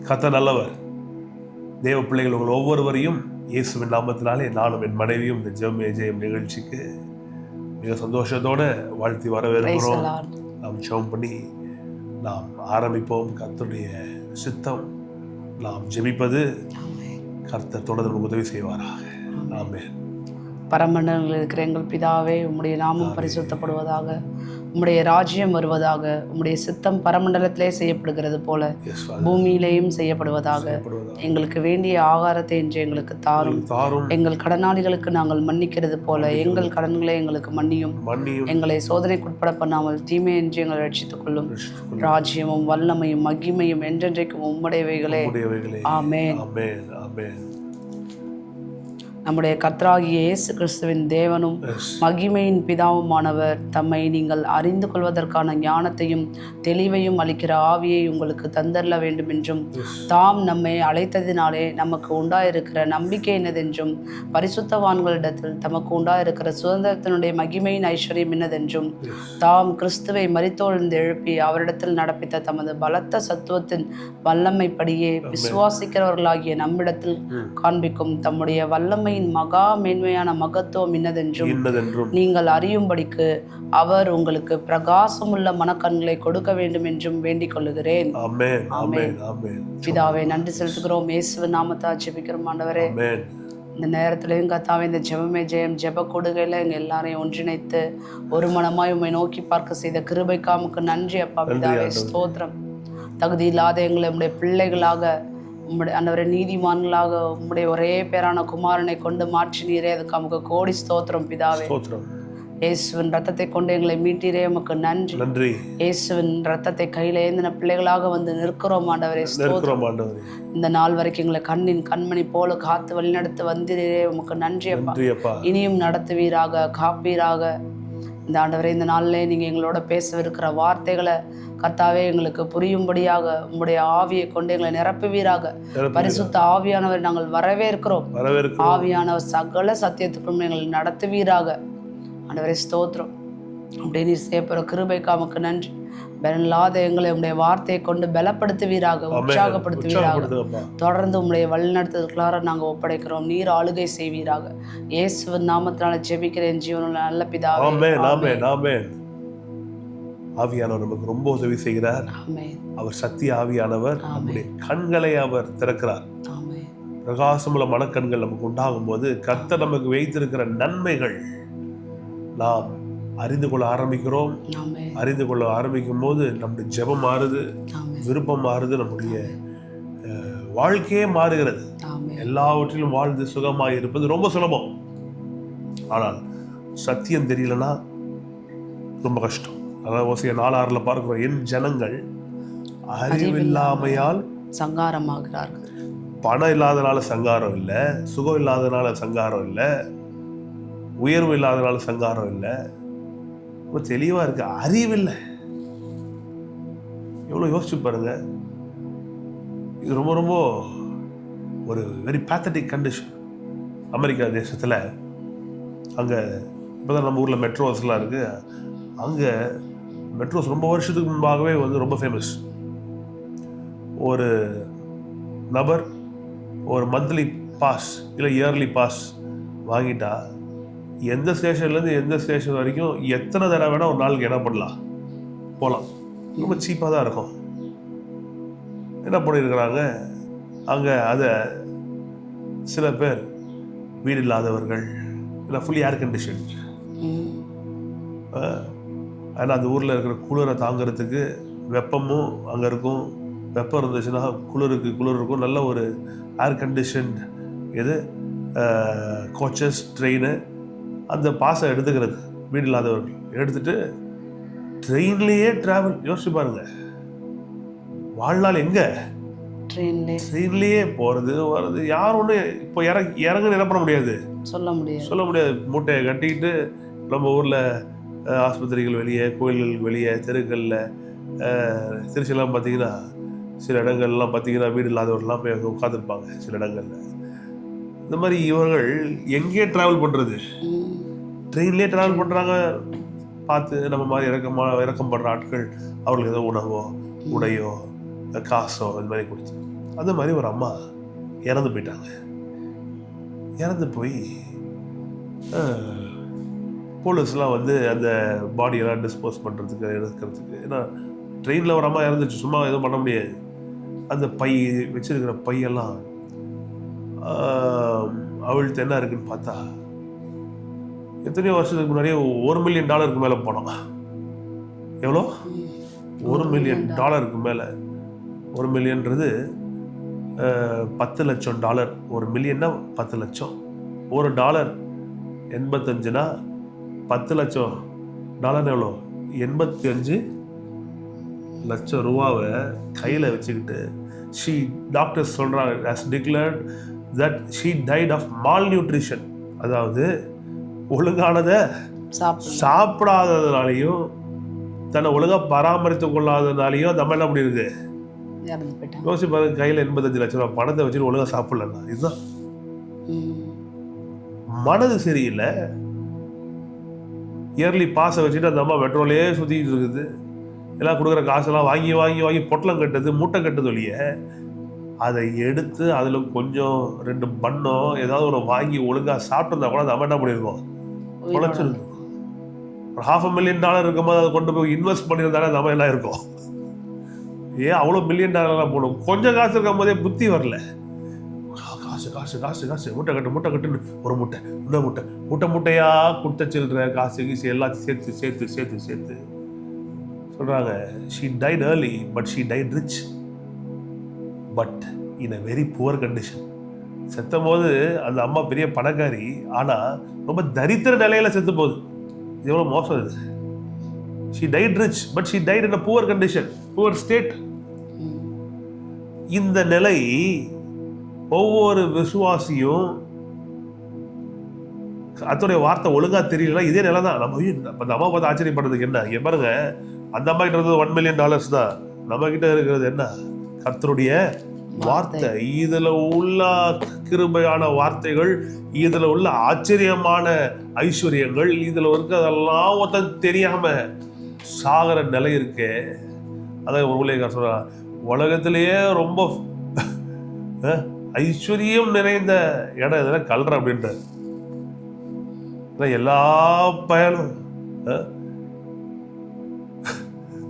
கர்த்தர் நல்லவர். தேவ பிள்ளைகள் உங்கள் ஒவ்வொருவரையும் இயேசுவின் நாமத்தினாலே நானும் என் மனைவியும் இந்த ஜெபம் ஜெயம் நிகழ்ச்சிக்கு மிக சந்தோஷத்தோடு வாழ்த்தி வரவேற்கிறோம். நாம் ஜெபம் பண்ணி நாம் ஆரம்பிப்போம். கர்த்தருடைய சித்தம் நாம் ஜெபிப்பது. கர்த்தர் தொடர்ந்து உதவி செய்வாராக. ஆமென். பரமண்டலங்களில் இருக்கிற எங்கள் பிதாவே, உம்முடைய நாமம் பரிசுத்தப்படுவதாக, உம்முடைய ராஜ்யம் வருவதாக, உம்முடைய சித்தம் பரமண்டலத்திலே செய்யப்படுகிறது போல பூமியிலேயும் செய்யப்படுவதாக. எங்களுக்கு வேண்டிய ஆகாரத்தை இன்று எங்களுக்கு தாரும். எங்கள் கடனாளிகளுக்கு நாங்கள் மன்னிக்கிறது போல எங்கள் கடன்களை எங்களுக்கு மன்னியும். எங்களை சோதனைக்குட்பட பண்ணாமல் தீமை என்று எங்களை ரட்சித்துக் கொள்ளும். ராஜ்யமும் வல்லமையும் மகிமையும் என்றென்றைக்கும் உம்முடையவைகளே. ஆமென். நம்முடைய கர்த்தராகிய இயேசு கிறிஸ்துவின் தேவனும் மகிமையின் பிதாவுமானவர் தம்மை நீங்கள் அறிந்து கொள்வதற்கான ஞானத்தையும் தெளிவையும் அளிக்கிற ஆவியை உங்களுக்கு தந்தரல வேண்டும் என்றும், தாம் நம்மை அழைத்ததினாலே நமக்கு உண்டாயிருக்கிற நம்பிக்கை என்னதென்றும், பரிசுத்தவான்களிடத்தில் தமக்கு உண்டாயிருக்கிற சுதந்திரத்தினுடைய மகிமையின் ஐஸ்வர்யம் என்னதென்றும், தாம் கிறிஸ்துவை மரித்தோழ்ந்து எழுப்பி அவரிடத்தில் நடப்பித்த தமது பலத்த சத்துவத்தின் வல்லமைப்படியே விசுவாசிக்கிறவர்களாகிய நம்மிடத்தில் காண்பிக்கும் தம்முடைய வல்லமை மகா மேன்மையான மகத்துவம் இன்னதென்றும் நீங்கள் அறியும்படிக்கு அவர் உங்களுக்கு பிரகாசமுள்ள மனக்கண்களை கொடுக்க வேண்டும் என்றும் வேண்டிக் கொள்ளுகிறேன். பிதாவே, நன்றி செலுத்துகிறோம். இயேசுவின் நாமத்தால் ஜெபிக்கிறோம் ஆண்டவரே. இந்த நேரத்திலையும் கர்த்தாவே, இந்த ஜெபமே ஜெயம் ஜெப கொடுகையில் எங்கள் எல்லாரையும் ஒன்றிணைத்து ஒரு மனமாய் உம்மை நோக்கி பார்க்க செய்த கிருபைக்காமுக்கு நன்றி அப்பா. பிதாவே, ஸ்தோத்திரம். தகுதி இல்லாத எங்களை உம்முடைய பிள்ளைகளாக, உம்முடைய ஆண்டவரே நீதிமான்களாக உம்முடைய ஒரே பேரான குமாரனை கொண்டு மாற்றினீரே, அதுக்கு நமக்கு கோடி ஸ்தோத்திரம் பிதாவே. இயேசுவின் ரத்தத்தை கொண்டு எங்களை மீட்டீரே, உமக்கு நன்றி. இயேசுவின் ரத்தத்தை கையில ஏந்தின பிள்ளைகளாக வந்து நிற்கிறோம் ஆண்டவரே. ஸ்தோத்திரம். இந்த நாள் வரைக்கும் எங்களை கண்ணின் கண்மணி போல காத்து வழிநடத்து வந்தீரே, உமக்கு நன்றி அப்பா. இனியும் நடத்துவீராக, காப்பீராக. இந்த ஆண்டவரே, இந்த நாளிலே நீங்க எங்களோட பேசவிருக்கிற வார்த்தைகளை கர்த்தாவே எங்களுக்கு புரியும்படியாக உம்முடைய ஆவியை கொண்டு எங்களை நிரப்புவீராக. பரிசுத்த ஆவியானவர் நாங்கள் வரவேற்கிறோம். ஆவியானவர் சகல சத்தியத்துக்கும் எங்களை நடத்துவீராக. ஆண்டவரே ஸ்தோத்திரம். அப்படியே நீர் செய்யப்படுற கிருபைக்காமக்கு நன்றி. பலனில்லாத எங்களை உம்முடைய வார்த்தையை கொண்டு பலப்படுத்துவீராக, உற்சாகப்படுத்துவீராக. தொடர்ந்து உம்முடைய வழிநடத்துதலுக்குள்ளார நாங்கள் ஒப்படைக்கிறோம். நீர் ஆளுகை செய்வீராக. இயேசுவின் நாமத்தினால ஜெபிக்கிறேன் ஜீவனுள்ள நல்ல பிதாவே. ஆவியானவர் நமக்கு ரொம்ப உதவி செய்கிறார். அவர் சத்திய ஆவியானவர். நம்முடைய கண்களை அவர் திறக்கிறார். பிரகாசமுள்ள மனக்கண்கள் நமக்கு உண்டாகும் போது கர்த்தர் நமக்கு வைத்திருக்கிற நன்மைகள் நாம் அறிந்து கொள்ள ஆரம்பிக்கிறோம். அறிந்து கொள்ள ஆரம்பிக்கும் போது நம்முடைய ஜெபம் மாறுது, விருப்பம் மாறுது, நம்முடைய வாழ்க்கையே மாறுகிறது. எல்லாவற்றிலும் வாழ்ந்து சுகமாக இருப்பது ரொம்ப சுலபம். ஆனால் சத்தியம் தெரியலன்னா ரொம்ப கஷ்டம். அதாவது ஓசியா 4:6 பார்க்கிறோம், என் ஜனங்கள் அறிவில்லாமையால் சங்காரமாகிறார்கள். பணம் இல்லாதனால சங்காரம் இல்லை, சுகம் இல்லாதனால சங்காரம் இல்லை, உயர்வு இல்லாதனால சங்காரம் இல்லை. ரொம்ப தெளிவா இருக்கு, அறிவில்லை. எவ்வளவு யோசிச்சு பாருங்க. இது ரொம்ப ரொம்ப ஒரு வெரி பேத்தட்டிக் கண்டிஷன். அமெரிக்கா தேசத்துல அங்க இப்பதான் நம்ம ஊர்ல மெட்ரோஸ்லாம் இருக்கு. அங்க மெட்ரோஸ் ரொம்ப வருஷத்துக்கு முன்பாகவே வந்து ரொம்ப ஃபேமஸ். ஒரு நபர் ஒரு மந்த்லி பாஸ் இல்லை இயர்லி பாஸ் வாங்கிட்டா எந்த ஸ்டேஷன்லேருந்து எந்த ஸ்டேஷன் வரைக்கும் எத்தனை தடவை வேணால் ஒரு நாளுக்கு என்ன பண்ணலாம், போகலாம். ரொம்ப சீப்பாக தான் இருக்கும். என்ன பண்ணியிருக்கிறாங்க அங்கே, அதை சில பேர் வீடு இல்லாதவர்கள் இல்லை ஃபுல்லி ஏர் கண்டிஷன், ஆனால் அந்த ஊரில் இருக்கிற குளிரை தாங்கிறதுக்கு வெப்பமும் அங்கே இருக்கும். வெப்பம் இருந்துச்சுன்னா குளிர் இருக்கும். நல்ல ஒரு ஏர் கண்டிஷன் இது கோச்சஸ், ட்ரெயின். அந்த பாஸை எடுத்துக்கிறது வீடு இல்லாதவர்கள் எடுத்துட்டு ட்ரெயின்லேயே ட்ராவல். யோசிச்சு பாருங்க, வாழ்நாள் எங்கே ட்ரெயின்லேயே போகிறது வர்றது. யார் ஒன்று இப்போ இறங்க நிரப்பட முடியாது, சொல்ல முடியாது. மூட்டையை கட்டிக்கிட்டு நம்ம ஊரில் ஆஸ்பத்திரிகள் வெளியே, கோயில்களுக்கு வெளியே, தெருக்களில், திருச்சியெல்லாம் பார்த்தீங்கன்னா சில இடங்கள்லாம் பார்த்தீங்கன்னா வீடு இல்லாதவர்கள்லாம் போய் அங்கே உட்காந்துருப்பாங்க சில இடங்களில். இந்த மாதிரி இவர்கள் எங்கேயே ட்ராவல் பண்ணுறது, ட்ரெயின்லேயே ட்ராவல் பண்ணுறாங்க. பார்த்து நம்ம மாதிரி இறக்கம் பண்ணுற ஆட்கள் அவர்களுக்கு ஏதோ உணவோ உடையோ காசோ இது மாதிரி கொடுத்து அந்த மாதிரி ஒரு அம்மா இறந்து போயிட்டாங்க. இறந்து போய் போலீஸ்லாம் வந்து அந்த பாடியெல்லாம் டிஸ்போஸ் பண்ணுறதுக்கு எடுக்கிறதுக்கு, ஏன்னா ட்ரெயினில் ஒரு அம்மா இறந்துச்சு, சும்மா எதுவும் பண்ண முடியாது. அந்த பை வச்சிருக்கிற பையெல்லாம் அவள்கிட்ட என்ன இருக்குன்னு பார்த்தா எத்தனையோ வருஷத்துக்கு முன்னாடியே $1 மில்லியன் மேலே போனோம். எவ்வளோ? $1 மில்லியன் மேலே. 1 மில்லியன்றது $10 லட்சம். $1 மில்லியன்னா 10 லட்சம். $1 85னா 10 லட்சம் எவ்வளோ? 85 லட்சம் ரூபாவை கையில் வச்சுக்கிட்டு டாக்டர்ஸ் சொல்கிறாங்க, as declared that she died of malnutrition. அதாவது ஒழுங்கானதை சாப்பிடாததுனாலையும் தன்னை ஒழுங்காக பராமரித்து கொள்ளாததுனாலையும் அந்த அம்மா என்ன பண்ணிருக்கு? யோசிச்சு பாருங்க, கையில் 85 லட்சம் ரூபாய் பணத்தை வச்சுட்டு ஒழுங்காக சாப்பிடலன்னா இதுதான். மனது சரியில்லை. இயர்லி பாஸை வச்சுட்டு அந்த அம்மா மெட்ரோலே சுற்றிட்டு இருக்குது. எல்லாம் கொடுக்குற காசெல்லாம் வாங்கி வாங்கி வாங்கி பொட்டலம் கட்டுது, மூட்டை கட்டுது ஒழிய அதை எடுத்து அதில் கொஞ்சம் 2 பண்ணோ ஏதாவது ஒரு வாங்கி ஒழுங்காக சாப்பிட்டுருந்தா கூட அந்த அம்மா என்ன பண்ணியிருக்கோம்? உழைச்சிருக்கும். ஒரு $500,000 இருக்கும்போது அதை கொண்டு போய் இன்வெஸ்ட் பண்ணியிருந்தாலே அந்த அம்மா எல்லாம் இருக்கும். ஏன் அவ்வளோ $1 மில்லியன் போடும்? கொஞ்சம் காசு இருக்கும் போதே புத்தி வரல. காசு காசு காசு காசு, மூட்டை கட்டுன்னு ஒரு மூட்டை, இன்னொரு மூட்டையாக கொடுத்த சில்லற காசு கீசு எல்லாத்தையும் சேர்த்து சேர்த்து சேர்த்து சேர்த்து சொல்கிறாங்க. she died early but she died rich but in a very poor condition. செத்தும் போது அந்த அம்மா பெரிய பணக்காரி, ஆனால் ரொம்ப தரித்திர நிலையில் செத்து போகுது. இது எவ்வளோ மோசம் இது. she died rich but she died in a poor condition, poor state. இந்த நிலை ஒவ்வொரு விசுவாசியும் அதோடைய வார்த்தை ஒழுங்காக தெரியலன்னா இதே நிலை தான். நம்ம அந்த அம்மா பார்த்து ஆச்சரியப்படுறதுக்கு என்ன? இங்கே பாருங்க, அந்த அம்மா கிட்ட இருந்தது $1 மில்லியன் தான். நம்ம கிட்ட இருக்கிறது என்ன? கர்த்தருடைய வார்த்தை. இதுல உள்ள கிருபையான வார்த்தைகள், இதுல உள்ள ஆச்சரியமான ஐஸ்வர்யங்கள், இதுல இருக்கிறதெல்லாம் ஒருத்தன் தெரியாம சாகர நிலை இருக்கே. அதான் ஒரு ஊழியக்காரர் சொல்றா, உலகத்திலேயே ரொம்ப ஐஸ்வர்யம் நிறைந்த இடம் இதெல்லாம் கல்ற அப்படின்ற. எல்லா பயனும்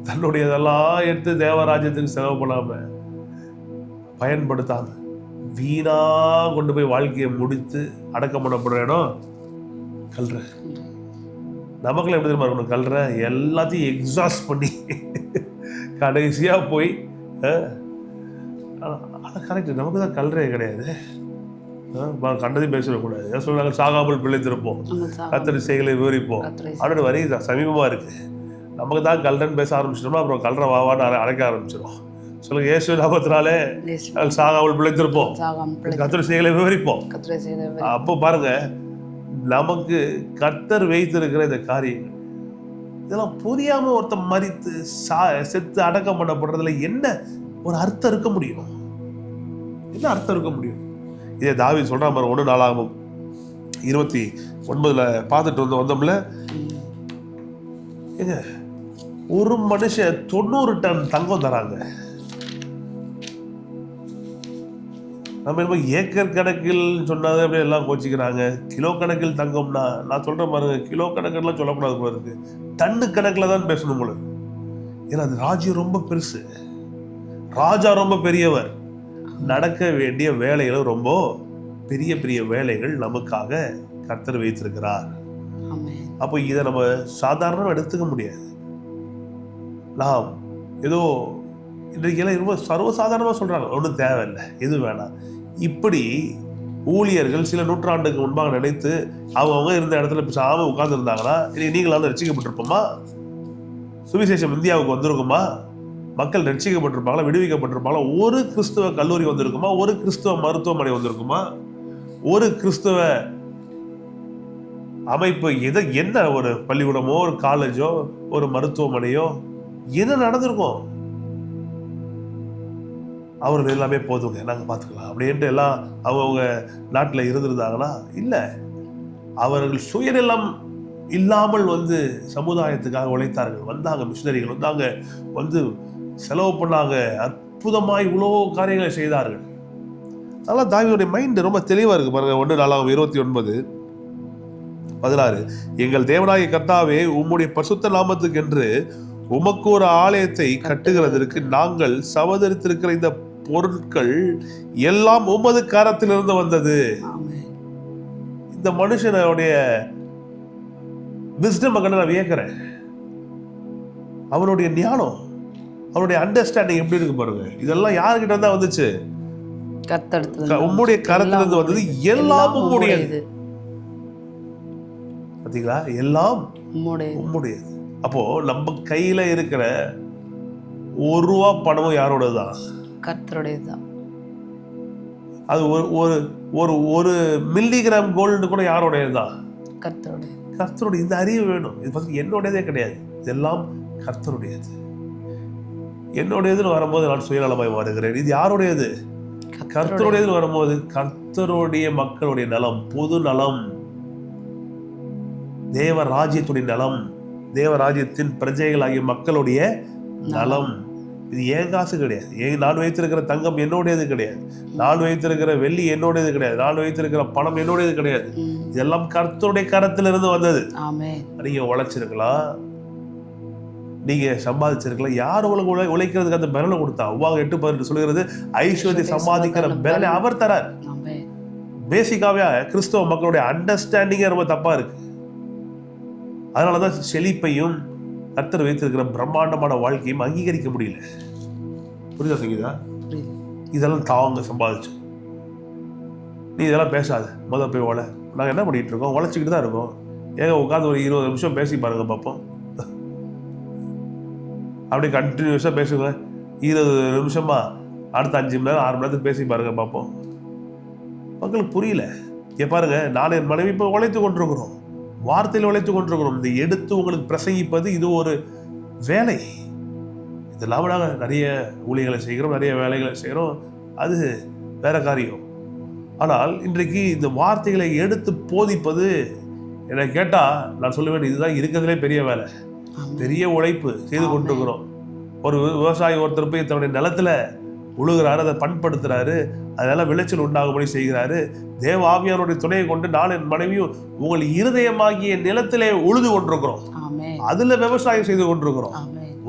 தன்னுடையதெல்லாம் எடுத்து தேவராஜ்யத்துக்கு செலவு பண்ணாம, பயன்படுத்தாம வீணா கொண்டு போய் வாழ்க்கையை முடித்து அடக்கம் பண்ணப்படுற இடம் கல்ற. நமக்குள்ள எப்படி தெரியுமா இருக்கணும்? கல்ற எல்லாத்தையும் எக்ஸாஸ்ட் பண்ணி கடைசியா போய் கரெக்ட். நமக்கு தான் கல்றே கிடையாது. கண்டதையும் பேசிடக்கூடாது. ஏன் சொல்றாங்க? சாகாமல் பிழைத்திருப்போம், கர்த்தர் செய்களை விவரிப்போம் அப்படின்னு வரி சமீபமா இருக்கு. நமக்கு தான் கல்றன்னு பேச ஆரம்பிச்சிட்டோம்னா அப்புறம் கல்ற வாவான்னு அழைக்க ஆரம்பிச்சிடும். சொல்லுங்க, இயேசு நாமத்தினாலே சாகாமல் பிழைத்திருப்போம், கர்த்தர் செய்களை விவரிப்போம். அப்போ பாருங்க, நமக்கு கர்த்தர் வைத்திருக்கிற இந்த காரியங்கள் இதெல்லாம் புரியாம ஒருத்தன் மரித்து செத்து அடக்கம் பண்ணப்படுறதுல என்ன ஒரு அர்த்தம் இருக்க முடியும்? என்ன அர்த்தம் இருக்க முடியும்? இதே தாவீது சொல்றான் பாருங்க, 1 நாளாகமம் 29 பார்த்துட்டு வந்தோம்ல, ஏங்க ஒரு மனுஷன் 90 டன் தங்கம் தராங்க. நம்ம என்ன ஏக்கர் கணக்கில் சொன்னாத அப்படியே எல்லாம் கோச்சிக்கிறாங்க. கிலோ கணக்கில் தங்கம்னா நான் சொல்றேன் பாருங்க, கிலோ கணக்கெல்லாம் சொல்லக்கூடாது போல இருக்கு, டன்னு கணக்கில் தான் பேசணும் போல. ஏன்னா அது ராஜ்யம் ரொம்ப பெருசு, ராஜா ரொம்ப பெரியவர், நடக்க வேண்டிய வேலைகளும் ரொம்ப பெரிய பெரிய வேலைகள் நமக்காக கர்த்தர் வைத்திருக்கிறார். அப்போ இதை நம்ம சாதாரணமாக எடுத்துக்க முடியாது. நாம் ஏதோ இன்றைக்கெல்லாம் ரொம்ப சர்வசாதாரணமாக சொல்கிறாங்க, ஒன்றும் தேவையில்லை, எது வேணாம். இப்படி ஊழியர்கள் சில நூற்றாண்டுக்கு முன்பாக நினைத்து அவங்க இருந்த இடத்துல சாமி உட்கார்ந்து இருந்தாங்கன்னா நீங்களாம் ரட்சிக்கப்பட்டிருப்போமா? சுவிசேஷம் இந்தியாவுக்கு வந்திருக்குமா? மக்கள் ரட்சிக்கப்பட்டிருப்பாங்களா? விடுவிக்கப்பட்டிருப்பாங்களா? ஒரு கிறிஸ்துவ கல்லூரி வந்திருக்குமா? ஒரு கிறிஸ்துவ மருத்துவமனை வந்திருக்குமா? ஒரு கிறிஸ்துவ அமைப்பு என்ன ஒரு பள்ளிக்கூடமோ ஒரு காலேஜோ ஒரு மருத்துவமனையோ என்ன நடந்திருக்கும்? அவர்கள் எல்லாமே போதுங்க, நாங்கள் பார்த்துக்கலாம் அப்படின்ட்டு எல்லாம் அவங்க நாட்டில் இருந்திருந்தாங்கன்னா இல்லை. அவர்கள் சுயநலம் இல்லாமல் வந்து சமுதாயத்துக்காக உழைத்தார்கள். வந்தாங்க, மிஷினரிகள் வந்தாங்க, வந்து செலவு பண்ணாங்க, அற்புதமாய் இவ்வளோ காரியங்களை செய்தார்கள். அதனால தாவீதுடைய மைண்ட் ரொம்ப தெளிவா இருக்கு பாருங்க. 1 எங்கள் தேவனாகிய கர்த்தாவே, உம்முடைய பரிசுத்த நாமத்துக்கு என்று உமக்கு ஒரு ஆலயத்தை கட்டுகிறதற்கு நாங்கள் சவதரித்திருக்கிற இந்த பொருட்கள் எல்லாம் உமது கரத்திலிருந்து வந்தது. இந்த மனுஷனுடைய விஸ்டம் நான் வியக்கிறேன். அவனுடைய ஞானம், அவனுடைய அண்டர்ஸ்டாண்டிங் எப்படி இருக்கு பாருங்க. இதெல்லாம் யாருக்கிட்ட இருந்தா வந்துச்சு? உம்முடைய கரத்திலிருந்து வந்தது, எல்லாம் உம்முடையது. பாத்தீங்களா? எல்லாம் உம்முடையது. அப்போ நம்ம கையில இருக்கிற ₹1 பணமும் யாரோடதுதான்? கர்த்தருடையதுதான். அது ஒரு மில்லிகிராம் கோல்டு கூட யாரோடையதுதான்? கர்த்தருடைய. கர்த்தருடைய. இந்த அறிவு வேணும். இது பத்தி என்னுடையதே கிடையாது, இதெல்லாம் கர்த்தருடையது. என்னுடையதுன்னு வரும்போது நான் சுயநலமாய் மாறுகிறேன். இது யாருடையது? கர்த்தருடையதுன்னு வரும்போது கர்த்தருடைய மக்களுடைய நலம், பொது நலம், தேவராஜ்யத்துடைய நலம், தேவராஜ்யத்தின் பிரஜைகளாகிய மக்களுடைய நலம். இது ஏன் காசு கிடையாது. நான் வைத்திருக்கிற தங்கம் என்னுடையது கிடையாது, நான் வைத்திருக்கிற வெள்ளி என்னுடையது கிடையாது, நான் வைத்திருக்கிற பணம் என்னுடையது கிடையாது. இதெல்லாம் கர்த்தருடைய கரத்திலிருந்து வந்தது. நீங்க உழைச்சிருக்கலாம், நீங்க சம்பாதிச்சிருக்கலாம். யார் உங்களுக்கு உழைக்கிறதுக்கு அந்த பலனை கொடுத்தா? உபாகம் 8:18 சொல்லுகிறது, ஐஸ்வர்யத்தை சம்பாதிக்கிற பலனை அவர் தரார். பேசிக்காவே கிறிஸ்தவ மக்களுடைய அண்டர்ஸ்டாண்டிங்கே ரொம்ப தப்பா இருக்கு. அதனாலதான் செழிப்பையும் கர்த்தர் வைத்திருக்கிற பிரம்மாண்டமான வாழ்க்கையும் அங்கீகரிக்க முடியல. புரியுதா சங்கீதா? இதெல்லாம் தாங்க சம்பாதிச்சு நீ இதெல்லாம் பேசாத, போய் ஓலை. நாங்கள் என்ன பண்ணிட்டு இருக்கோம்? உழைச்சிக்கிட்டு தான் இருக்கோம். ஏங்க உட்காந்து ஒரு 20 நிமிஷம் பேசி பாருங்க பார்ப்போம். அப்படி கண்டினியூஸாக பேசுங்க. 20 நிமிஷமா அடுத்த 5 மணி நேரம் 6 மணி நேரத்துக்கு பேசி பாருங்க பார்ப்போம். மக்களுக்கு புரியல. பாருங்க, நான் என் மனைவி இப்போ உழைத்து கொண்டிருக்கிறோம், வார்த்தையில் உழைத்து கொண்டிருக்கிறோம். இந்த எடுத்து உங்களுக்கு பிரசங்கிப்பது இது ஒரு வேலை. இதெல்லாம் நாங்கள் நிறைய ஊழியர்களை செய்கிறோம், நிறைய வேலைகளை செய்கிறோம், அது வேற காரியம். ஆனால் இன்றைக்கு இந்த வார்த்தைகளை எடுத்து போதிப்பது, என்னை கேட்டால் நான் சொல்லுவேன், இதுதான் இருக்கிறதுலே பெரிய வேலை, பெரிய உழைப்பு செய்து கொண்டிருக்கிறோம். ஒரு விவசாயி ஒருத்தர் போய் தன்னுடைய நிலத்துல உழுகிறாரு, அதை பண்படுத்துறாரு, அதனால விளைச்சல் உண்டாகும்படி செய்கிறாரு. தேவ ஆவியானுடைய துணையை கொண்டு நான் என் மனைவியும் உங்கள் இருதயமாகிய நிலத்திலே உழுது கொண்டிருக்கிறோம், அதுல விவசாயம் செய்து கொண்டிருக்கிறோம்.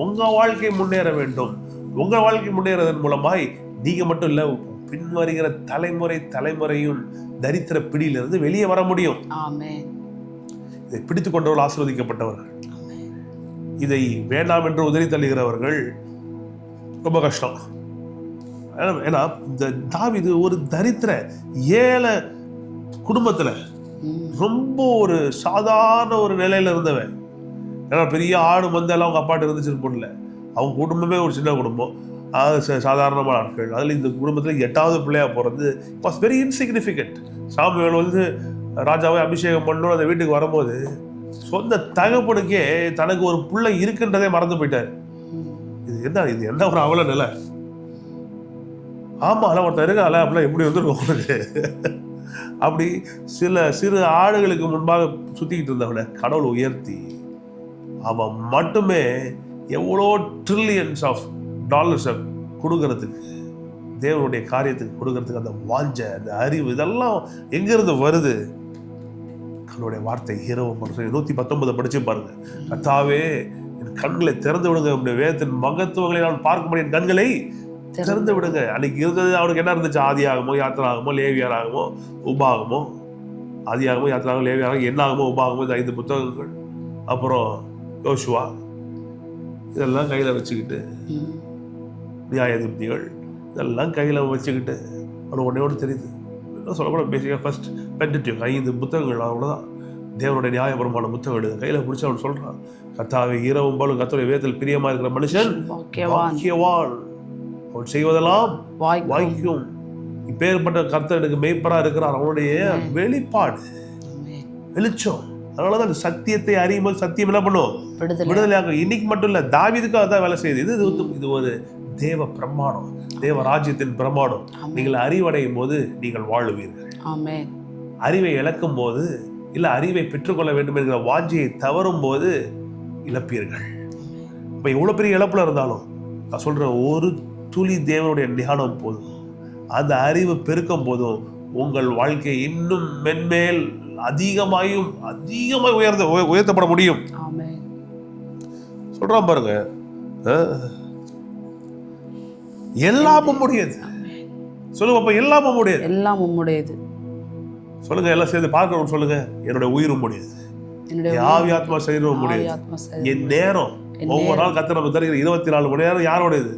உங்க வாழ்க்கை முன்னேற வேண்டும். உங்க வாழ்க்கை முன்னேறதன் மூலமாய் நீங்க மட்டும் இல்ல, பின்வருகிற தலைமுறையும் தரித்திர பிடியிலிருந்து வெளியே வர முடியும். இதை பிடித்துக் கொண்டவர்கள் ஆசீர்வதிக்கப்பட்டவர்கள். இதை வேண்டாம் என்று உதறி தள்ளுகிறவர்கள் ரொம்ப கஷ்டம். ஏன்னா இந்த தாவீது ஒரு தரித்திர ஏழை குடும்பத்துல ரொம்ப ஒரு சாதாரண ஒரு நிலையில இருந்தவன். ஏன்னா பெரிய ஆடு மந்தெல்லாம் அவங்க அப்பாட்டு இருந்துச்சுன்னு போடல. அவங்க குடும்பமே ஒரு சின்ன குடும்பம், சாதாரணமான ஆட்கள். அதில் இந்த குடும்பத்தில் 8வது பிள்ளையா போகிறது வாஸ் வெரி இன்சிக்னிஃபிகண்ட். சாமுவேல் ராஜாவை அபிஷேகம் பண்ணணும் அந்த வீட்டுக்கு வரும்போது சொந்த தகப்பனுக்கே தனக்கு ஒரு பிள்ளை இருக்குன்றதே மறந்து போயிட்டாரு. இது என்ன ஒரு அவல நிலை. ஆமா, அதெல்லாம் ஒருத்தர் இருக்கால அப்படிலாம் எப்படி வந்துருக்கும் உங்களுக்கு. அப்படி சிறு ஆடுகளுக்கு முன்பாக சுத்திக்கிட்டு இருந்தவனை கடவுள் உயர்த்தி அவன் மட்டுமே எவ்வளோ ட்ரில்லியன்ஸ் ஆஃப் டாலர்ஸை கொடுக்கறதுக்கு, தேவனுடைய காரியத்துக்கு கொடுக்கறதுக்கு அந்த வாஞ்ச, அந்த அறிவு, இதெல்லாம் எங்கிருந்து வருது? கடவுளுடைய வார்த்தை. இரவு 119 படிச்சு பாருங்க. கர்த்தாவே, என் கண்களை திறந்து விடுங்க, உங்களுடைய வேதத்தின் மகத்துவங்களை நான் பார்க்கும்படி என் கண்களை திறந்து விடுங்க. அன்னைக்கு இருந்தது அவனுக்கு என்ன இருந்துச்சு? ஆதியாகமோ, யாத்திராகமோ, லேவியராகமோ, உபாகமோ, ஆதியாகமோ, யாத்திராகமோ, லேவியராகமோ, என்னாகமோ, உபாகமோ, இந்த 5 புத்தகங்கள், அப்புறம் யோசுவா, இதெல்லாம் கையில் வச்சுக்கிட்டு, நியாயாதிபதிகள் இதெல்லாம் கையில் வச்சுக்கிட்டு அவனுக்கு ஒன்றே தெரியுது. என்ன சொல்லக்கூட பேசிக்க ஃபர்ஸ்ட் பென்டெட்யூக் 5 புத்தகங்கள், அவ்வளோதான். தேவனுடைய நியாயபரமான புத்தகங்கள் கையில் பிடிச்சி அவன் சொல்கிறான், கர்த்தாவே, இரவும் பகலும் கர்த்தருடைய வேதத்தில் பிரியமா இருக்கிற மனுஷன் பாக்கியவான், அவன் செய்வதெல்லாம் வாய்க்கும். இப்பேற்பட்ட கர்த்தர் எனக்கு மேய்ப்பரா இருக்கிறார். அவனுடைய வெளிப்பாடு, வெளிச்சம். அதனாலதான் அந்த சத்தியத்தை அறியும்போது சத்தியம் என்ன பண்ணும்? விடுதலையாக. இன்னைக்கு மட்டும் இல்ல, தாவீதுக்காக தான் வேலை செய்யுது. இது ஒரு தேவ பிரமாணம், தேவ ராஜ்யத்தின் பிரமாணம். நீங்கள் அறிவடையும் போது நீங்கள் வாழுவீர்கள். அறிவை இழக்கும் போது, இல்ல அறிவை பெற்றுக்கொள்ள வேண்டும் என்கிற வாஞ்சியை தவறும் போது இழப்பீர்கள். இப்ப எவ்வளவு பெரிய இழப்புல இருந்தாலும் நான் சொல்ற, ஒரு துளி தேவனுடைய ஞானம் போதும், அந்த அறிவு பெருக்கம் போதும், உங்கள் வாழ்க்கை இன்னும் மென்மேல் அதிகமாயும் அதிகமாய் உயர்த்தப்பட முடியும். சொல்றான் பாருங்க, எல்லாமும் முடியாது. சொல்லுங்க அப்ப, எல்லாமும் முடியாது. எல்லாமும் முடியாது. சொல்லுங்க, எல்லாம் சேர்ந்து பார்க்கணும். சொல்லுங்க, என்னுடைய உயிரும் முடியாது, ஆவி ஆத்மா சரீரமும் முடியாது. என் நேரம் ஒவ்வொரு நாள் கர்த்தர் நம்ம தருகிற 24 மணி நேரம் யாரோடையது?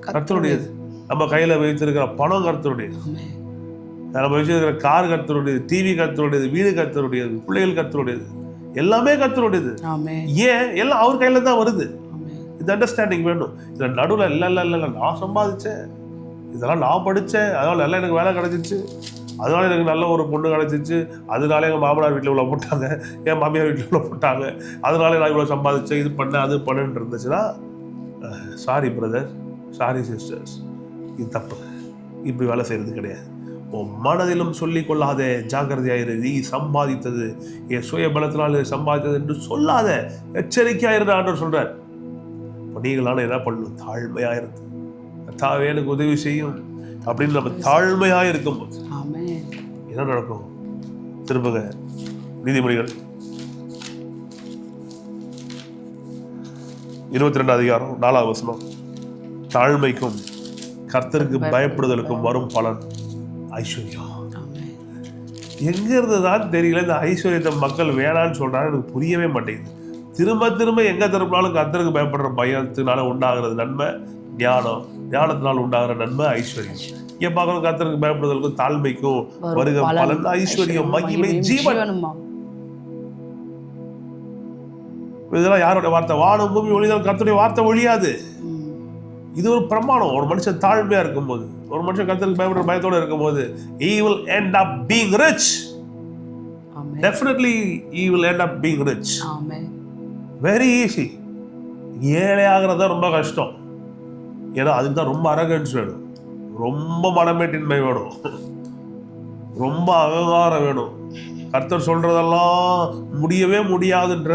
கர்த்தருடையது. நம்ம கையில வைத்திருக்கிற பணம் கர்த்தருடையது, நம்ம வச்சிருக்கிற கார் கர்த்தருடையது, டிவி கர்த்தருடையது, வீடு கர்த்தருடையது, பிள்ளைகள் கர்த்தருடையது, எல்லாமே கர்த்தருடையது. ஏன்? எல்லாம் அவர் கையில தான் வருது. இந்த அண்டர்ஸ்டாண்டிங் வேணும். இதுல நடுவில் இல்லை நான் சம்பாதிச்சேன், இதெல்லாம் நான் படித்தேன், அதனால நல்லா எனக்கு வேலை கிடைச்சிச்சு, அதனால எனக்கு நல்ல ஒரு பொண்ணு கிடைச்சிச்சு, அதனால எங்கள் மாமனார் வீட்டில் இவ்வளோ போட்டாங்க, என் மாமியார் வீட்டில் இவ்வளோ போட்டாங்க, அதனால நான் இவ்வளோ சம்பாதிச்சேன், இது பண்ணேன் அது பண்ணுன்னு இருந்துச்சுன்னா, சாரி பிரதர், சாரி சிஸ்டர்ஸ், இது தப்பு. இப்படி வேலை செய்கிறது கிடையாது. உன் மனதிலும் சொல்லிக் கொள்ளாதே, ஜாக்கிரதையாயிரு. நீ சம்பாதித்தது என் சுய பலத்தினால சம்பாதித்தது என்று சொல்லாத, எச்சரிக்கையாயிரு ஆண்டவர் சொல்றார். இப்போ நீங்களான என்ன பண்ணணும்? தாழ்மையாயிருந்து, கர்த்தாவே எனக்கு உதவி செய்யும் அப்படின்னு நம்ம தாழ்மையாக இருக்கும்போது என்ன நடக்கும்? திரும்புங்க நீதிமொழிகள் 22 அதிகாரம் 4வது வசனம். தாழ்மைக்கும் கர்த்தருக்கு பயப்படுதலுக்கும் வரும் பலன் ஐஸ்வர்யம். எங்க இருந்துதான் தெரியல, இந்த ஐஸ்வர்யத்தை மக்கள் வேணான்னு சொல்றாங்க, எனக்கு புரியவே மாட்டேங்குது. திரும்ப திரும்ப எங்க திரும்பினாலும் கர்த்தருக்கு பயப்படுற பயத்தினால உண்டாகிறது நன்மை ஞானம், ஞானத்தினால் உண்டாகிற நன்மை ஐஸ்வர்யம். இங்க பார்க்கணும், கர்த்தருக்கு பயப்படுதலுக்கும் தாழ்மைக்கும் வருக பலன் ஐஸ்வர்யம், மகிமை, ஜீவன். இதெல்லாம் யாரோட வார்த்தை? வானம் பூமி ஒழிதால் கர்த்தருடைய வார்த்தை ஒழியாது. இது ஒரு பிரமாணம். ஒரு மனுஷன் தாழ்மையா இருக்கும்போது, ஒரு மனுஷன் கர்த்தருக்கு பயப்படுற பயத்தோட இருக்கும்போது, he will end up being rich. Definitely he will end up being rich. Very easy. ஏழை ஆகிறது ரொம்ப கஷ்டம். ஏன்னா அதுக்கு தான் ரொம்ப அரகன்ஸ் வேணும், ரொம்ப மனமேட்டின்மை வேணும், ரொம்ப அகங்காரம் வேணும். கர்த்தர் சொல்றதெல்லாம் முடியவே முடியாதுன்ற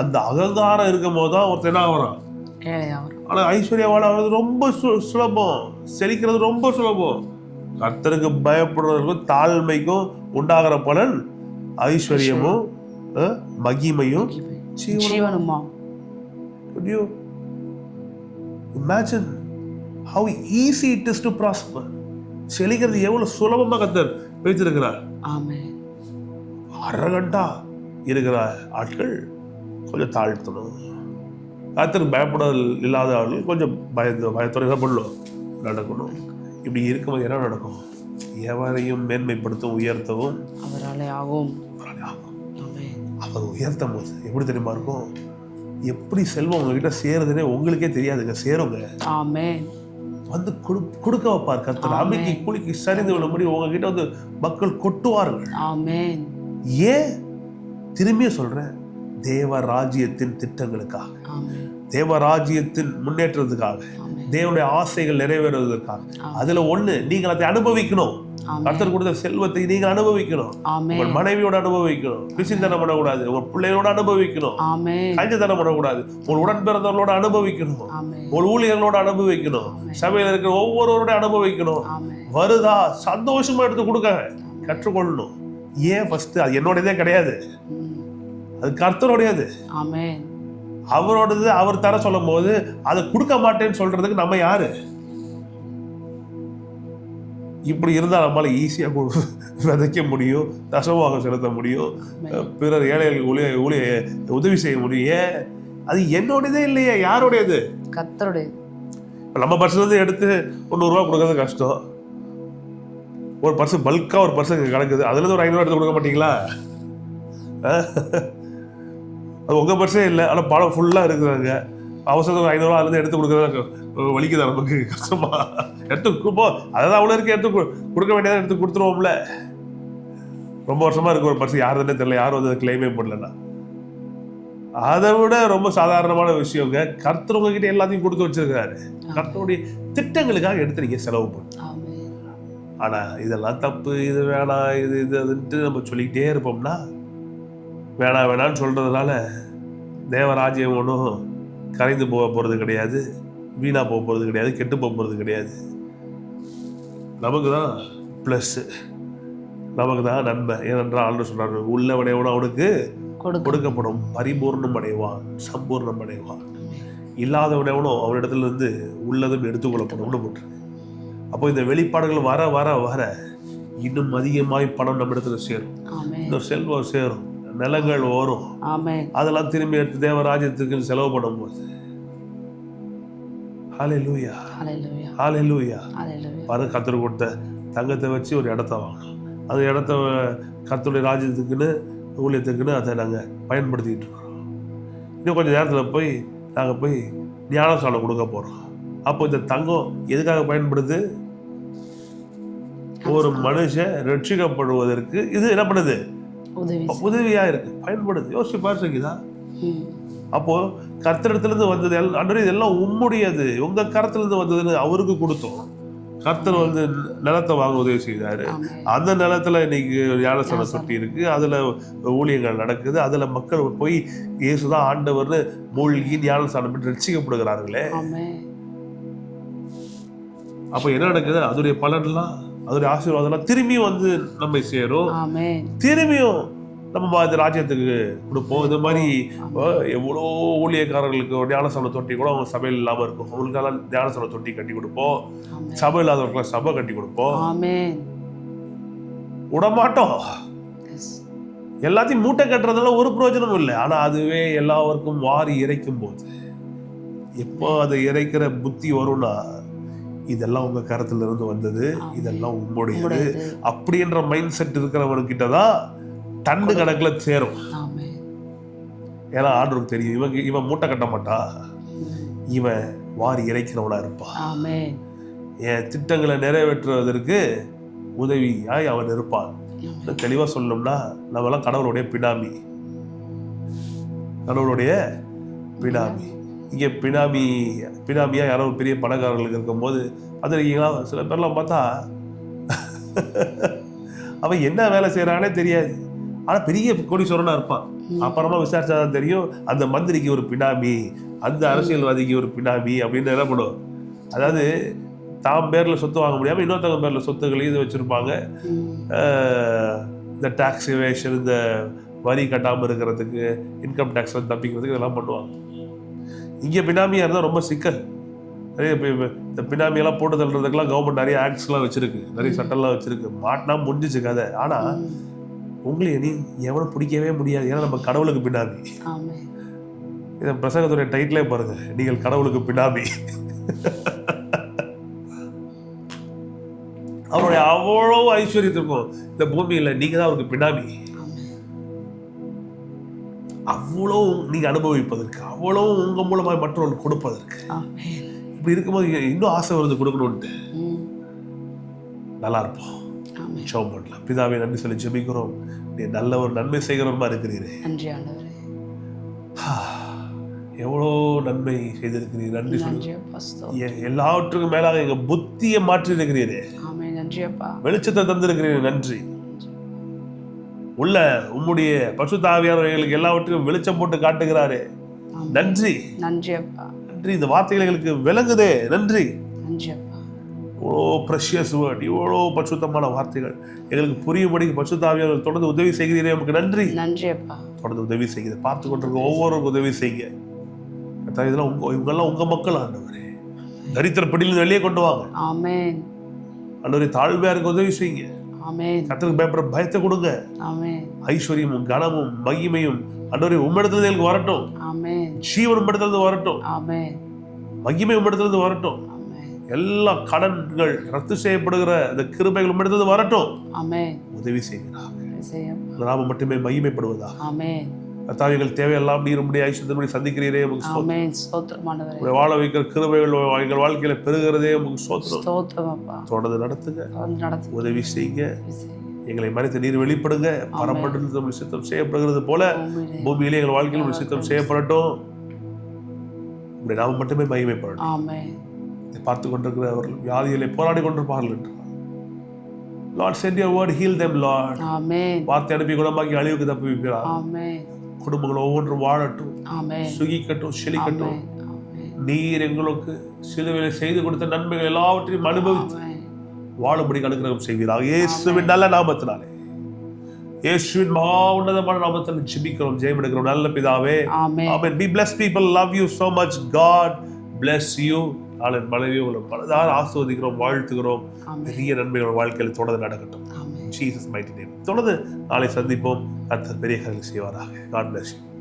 அந்த அகங்காரம் இருக்கும் போது தான் ஒருத்தர் என்ன ஆகிறான்? ஆனா ஐஸ்வர்யவான் ஆகிறது ரொம்ப சுலபம், செழிக்கிறது ரொம்ப சுலபம். கர்த்தருக்கு பயப்படுறதுக்கும் தாழ்மைக்கும் உண்டாகிற பலன் ஐஸ்வர்யமும் மகிமையும் ஜீவனுமா. Could you imagine how easy it is to prosper? செழிக்கிறது எவ்வளவு சுலபமா கர்த்தர் வைத்திருக்கிறார். அரகண்டா இருக்கிற ஆட்கள் கொஞ்சம் தாழ்த்தணும். கர்த்தருக்கு பயப்படுதல் இல்லாத ஆட்கள் கொஞ்சம் பயத்தோட பண்ணணும், நடக்கணும். இப்படி இருக்கும்போது என்ன நடக்கும்? எவரையும் மேன்மைப்படுத்தும் உயர்த்தவும் அவராலே ஆகும். அவர் உயர்த்தும் போது எப்படி தெரியுமா இருக்கும்? எப்படி செல்வம் உங்ககிட்ட சேருதுன்னே உங்களுக்கே தெரியாதுங்க, சேருங்க. வந்து கொடுக்க வைப்பார் கர்த்தர். அமைக்கு குளிக்கு சரிந்து விழும்படி உங்ககிட்ட வந்து மக்கள் கொட்டுவார்கள். ஏன்? திரும்பியும் சொல்றேன், தேவராஜ்யத்தின் திட்டங்களுக்காக, தேவராஜ்யத்தின் முன்னேற்றத்துக்காக, தேவனுடைய ஆசைகள் நிறைவேறுவதற்காக. அதுல ஒண்ணு, நீங்கள் அதை அனுபவிக்கணும். கர்த்தர் கொடுத்த செல்வத்தை நீங்கள் அனுபவிக்கணும். உங்கள் மனைவியோட அனுபவிக்கணும், பிசித்தனம் பண்ணக்கூடாது. உங்கள் பிள்ளைகளோட அனுபவிக்கணும், கஞ்சத்தனம் பண்ணக்கூடாது. உங்கள் உடன் பிறந்தவர்களோட அனுபவிக்கணும், உங்கள் ஊழியர்களோட அனுபவிக்கணும், சபையில் இருக்கிற ஒவ்வொருவரோட அனுபவிக்கணும். வருதா சந்தோஷமா எடுத்து கொடுக்க கற்றுக்கொள்ளணும். ஏன்? ஃபர்ஸ்ட் அது என்னோடதே கிடையாது, அது கர்த்தருடையது. அவரோடது அவர் தர சொல்லும் போது அதை கொடுக்க மாட்டேன்னு சொல்றதுக்கு நம்ம யாரு? இப்படி இருந்தால் நம்மளால ஈஸியாக விதைக்க முடியும், தசமாக செலுத்த முடியும், பிறர் ஏழைகளுக்கு உதவி செய்ய முடியும். ஏன்? அது என்னோடதே இல்லையே, யாருடையது? கர்த்தருடையது. நம்ம பர்சன்லேருந்து எடுத்து 100 ரூபா கொடுக்கறது கஷ்டம். ஒரு பர்சன் பல்காக ஒரு பர்சன் கிடக்குது, அதுலேருந்து ஒரு 500 எடுத்து கொடுக்க மாட்டீங்களா? அது உங்கள் பர்சனே இல்லை, ஆனால் பணம் ஃபுல்லாக இருக்குறாங்க. அவசரத்துக்கு 500 ரூபா அதுலேருந்து எடுத்து கொடுக்குறது வலிக்குதா? நமக்கு கஷ்டமா? எடுத்து கொடுப்போம், அதாவது அவ்வளோ இருக்கு, எடுத்து கொடுக்க வேண்டியதாக எடுத்து கொடுத்துருவோம்ல. ரொம்ப வருஷமா இருக்க ஒரு பர்சன் யாருன்னே தெரியல, யாரும் வந்து கிளைமே பண்ணலன்னா. அதை விட ரொம்ப சாதாரணமான விஷயங்க, கர்த்தர் உங்ககிட்ட எல்லாத்தையும் கொடுத்து வச்சிருக்காரு. கர்த்தருடைய திட்டங்களுக்காக எடுத்து நீங்க செலவு பண்ணணும். ஆனா இதெல்லாம் தப்பு, இது வேணாம், இது இது அதுன்ட்டு நம்ம சொல்லிக்கிட்டே இருப்போம்னா, வேணான்னு சொல்றதுனால தேவராஜ்யம் ஒன்றும் கரைந்து போகிறது கிடையாது. வீணா போகிறது கிடையாது, கெட்டு போகிறது கிடையாது. நமக்கு தான் ப்ளஸ்ஸு, நமக்கு தான் நன்மை. ஏனென்றால் ஆண்டு சொல்றாரு, உள்ளவனையோட அவனுக்கு கொடுக்கப்படும், பரிபூர்ணம் அடைவான், சம்பூர்ணம் அடைவான். இல்லாதவனவனோ அவனிடத்துல இருந்து உள்ளதும் எடுத்துக்கொள்ளப்படும்னு போட்டிருக்கு. அப்போ இந்த வெளிப்பாடுகள் வர வர வர இன்னும் அதிகமாய் பணம் நம்ம இடத்துல சேரும், இன்னும் செல்வம் சேரும், நிலங்கள் வரும். அதெல்லாம் திரும்பி எடுத்து தேவராஜ்யத்துக்கு செலவு பண்ணும்போது ஹல்லேலூயா, ஹல்லேலூயா. பாருங்க, கர்த்தர் கொடுத்த தங்கத்தை வச்சு ஒரு இடத்த வாங்கணும். அந்த இடத்த கர்த்தருடைய ராஜ்யத்துக்குன்னு ஊழியத்துக்குன்னு அதை நாங்கள் பயன்படுத்திக்கிட்டு இருக்கிறோம். இன்னும் கொஞ்சம் நேரத்தில் போய் நாங்கள் போய் ஞானஸ்நானம் கொடுக்க போகிறோம். அப்போ இந்த தங்கம் எதுக்காக பயன்படுது? ஒரு மனுஷன் ரட்சிக்கப்படுவதற்கு இது என்ன பண்ணுது? உதவியாக இருக்கு, பயன்படுது. யோசிச்சு பாருங்கதான். அப்போ கர்த்தரிடத்திலிருந்து வந்தது அன்றே இதெல்லாம் உம்முடையது, உங்க கரத்திலிருந்து வந்ததுன்னு அவருக்கு கொடுத்தோம். கர்த்தர் வந்து நிலத்தை வாங்க உதவி செய்தாரு. அந்த நிலத்துல இன்னைக்கு ஞானஸ்நான தொட்டி இருக்கு, அதுல ஊழியங்கள் நடக்குது, அதுல மக்கள் போய் இயேசுதான் ஆண்டவர்னு மூழ்கி ஞானஸ்நானம் பெற்று ரட்சிக்கப்படுகிறார்களே. அப்ப என்ன நடக்குது? அதோடைய பலன்லாம், அதோடைய ஆசீர்வாதம்லாம் திரும்பியும் வந்து நம்ம சேரும். திரும்பியும் நம்ம இந்த ராஜ்யத்துக்கு கொடுப்போம். இது மாதிரி எவ்வளோ ஊழியக்காரர்களுக்கு ஞானஸ்நான தொட்டி கூட அவங்க சபையில் இல்லாமல் இருக்கும், அவங்களுக்கெல்லாம் ஞானஸ்நான தொட்டி கட்டி கொடுப்போம். சபை இல்லாதவர்களுக்கு சபை கட்டி கொடுப்போம். விடமாட்டோம். எல்லாத்தையும் மூட்டை கட்டுறதெல்லாம் ஒரு பிரயோஜனமும் இல்லை. ஆனா அதுவே எல்லாருக்கும் வாரி இறைக்கும் போது எப்போ அதை இறைக்கிற புத்தி வரும்னா, இதெல்லாம் உங்க கரத்துல இருந்து வந்தது, இதெல்லாம் உங்களுடையது அப்படின்ற மைண்ட் செட் இருக்கிறவன்கிட்ட தான் டன்னு கணக்கில் சேரும். ஏன்னா ஆண்டவருக்கு தெரியும், இவன் மூட்டை கட்ட மாட்டான், இவன் வாரி இறைக்கிறவனா இருப்பான். என் திட்டங்களை நிறைவேற்றுவதற்கு உதவியாய் அவன் இருப்பான். தெளிவா சொல்லணும்னா, நம்மலாம் கடவுளுடைய கடவுளுடைய பினாமி. இங்கே பினாமியா யாரோ பெரிய பணக்காரர்களுக்கு இருக்கும்போது பார்த்துருக்கீங்களா? சில பேர்லாம் பார்த்தா அவன் என்ன வேலை செய்யறானே தெரியாது, ஆனா பெரிய கோடீஸ்வரனா இருப்பான். அப்புறமா விசாரிச்சாதான் தெரியும், அந்த மந்திரிக்கு ஒரு பினாமி, அந்த அரசியல்வாதிக்கு ஒரு பினாமி அப்படின்னு என்ன பண்ணுவோம். அதாவது தாம் பேர்ல சொத்து வாங்க முடியாம இன்னொருத்தவங்க பேர்ல சொத்துக்களையும் இது வச்சிருப்பாங்க. இந்த டாக்ஸ் எவேஷன், இந்த வரி கட்டாமல் இருக்கிறதுக்கு, இன்கம் டேக்ஸ் தப்பிக்கிறதுக்கு இதெல்லாம் பண்ணுவாங்க. இங்கே பினாமியாக இருந்தால் ரொம்ப சிக்கல். நிறைய இந்த பினாமியெல்லாம் போட்டு தள்ளுறதுக்கெல்லாம் கவர்மெண்ட் நிறைய ஆக்ட்ஸ்லாம் வச்சிருக்கு, நிறைய சட்டம்லாம் வச்சிருக்கு. மாட்டினா முடிஞ்சிச்சு கதை. ஆனால் உங்களை எவனும் பிடிக்கவே முடியாது, ஏன்னா நம்ம கடவுளுக்கு பினாமி. இந்த பிரசங்கத்துடைய டைட்டிலே பாருங்க, நீங்கள் கடவுளுக்கு பினாமி. அவருடைய அவ்வளோ ஐஸ்வர்யத்திற்கும் இந்த பூமியில் நீங்க தான் அவருக்கு பினாமி. அவ்வளோ நீங்க அனுபவிப்பதற்கு, அவ்வளோ உங்க மூலமாக மற்றவர்களுக்கு கொடுப்பதற்கு. இப்படி இருக்கும்போது இன்னும் ஆசை வருது கொடுக்கணும்ட்டு. நல்லா இருப்போம். ஜெபம் பண்ணலாம். பிதாவே, நன்றி சொல்லி ஜெபிக்கிறோம். நீ நல்ல ஒரு நன்மை செய்கிறவருமா இருக்கிறீரே. எவ்வளோ நன்மை செய்திருக்கிறீர், நன்றி சொல்லி. எல்லாவற்றுக்கும் மேலாக எங்க புத்தியை மாற்றி இருக்கிறீரே, வெளிச்சத்தை தந்திருக்கிறீர், நன்றி. உள்ள உம்முடைய பரிசுத்த ஆவியானவர் எங்களுக்கு எல்லாவற்றையும் வெளிச்சம் போட்டு காட்டுகிறாரே, நன்றி. நன்றி. இந்த வார்த்தைகள் எங்களுக்கு விளங்குதே, நன்றி. இவ்வளோ ப்ரெஷியஸ் வேர்ட், இவ்வளோ பரிசுத்தமான வார்த்தைகள் எங்களுக்கு புரியும்படி பரிசுத்த ஆவியானவர் தொடர்ந்து உதவி செய்கிறீரே, நமக்கு நன்றி. தொடர்ந்து உதவி செய்யுது, பார்த்து கொண்டிருக்க ஒவ்வொருவருக்கும் உதவி செய்யுங்க. இதெல்லாம் இவங்கெல்லாம் உங்க மக்கள் ஆண்டவரே. தரித்திர பிடியிலிருந்து வெளியே கொண்டு வாங்க ஆண்டவரே. தாழ்மையாருக்கு உதவி செய்யுங்க. கர்த்தருக்கு பயப்படுற பயத்தை கொடுங்க. ஐஸ்வர்யமும் கனமும் மகிமையும் ஆண்டவரே உம்மிடத்திலிருந்து எனக்கு வரட்டும். ஜீவன் உம்மிடத்திலிருந்து வரட்டும். மகிமை உம்மிடத்திலிருந்து வரட்டும். எல்லா கடன்கள் ரத்து செய்யப்படுகிற இந்த கிருபைகள் உம்மிடத்திலிருந்து வரட்டும். உதவி செய்கிறார்கள். நாம மட்டுமே மகிமைப்படுவதா. கர்த்தாவிகள் தேவையெல்லாம் நீர் உம்முடைய ஐஸ்வர்யத்தின்படி சந்திக்கிறீரே, உமக்கு ஸ்தோத்திரம். வாழ வைக்கிற கிருபைகள் எங்கள் வாழ்க்கையில பெருகிறதே, உமக்கு ஸ்தோத்திரம். தொடர்ந்து நடத்துங்க, உதவி செய்யுங்க. எங்களை மறைத்து நீர் வெளிப்படுங்க. பரமண்டலத்தில் சித்தம் செய்யப்படுகிறது போல பூமியிலே எங்கள் வாழ்க்கையில் சித்தம் செய்யப்படட்டும். உங்களுடைய நாமம் மட்டுமே மகிமைப்படட்டும். பார்த்து கொண்டிருக்கிறவர்கள் வியாதிகளை போராடி கொண்டிருப்பார்கள் என்றார். Lord, send your word, heal them, Lord. வார்த்தை அனுப்பி குணமாக்கி அழிவுக்கு தப்புவிக்கிறார். குடும்பங்கள் ஒவ்வொன்றும் வாழட்டும், சுகிக்கட்டும், செழிக்கட்டும். நீர் எங்களுக்கு சிலுவையில் செய்து கொடுத்த நன்மைகள் எல்லாவற்றையும் அனுபவித்து ஆமென். வாழும்படி அனுகிரகம் செய்வீராக இயேசுவின் நல்ல நாமத்தினாலே, இயேசுவின் மகா உன்னதமான நாமத்தில் ஜெபிக்கிறோம், ஜெயம் எடுக்கிறோம் நல்ல பிதாவே. ஆமென். ஆமென். Be blessed people, love you so much. God bless you. நாளை மனைவி உங்களை பலதார ஆசீர்வதிக்கிறோம், வாழ்த்துகிறோம். ஆமென். பெரிய நன்மைகள் வாழ்க்கையில் தொடர்ந்து நடக்கட்டும். ஆமென். Jesus mighty name. தொடர்ந்து நாளை சந்திப்போம். கர்த்தர் பெரிய காரியங்களை செய்வாராக. God bless you.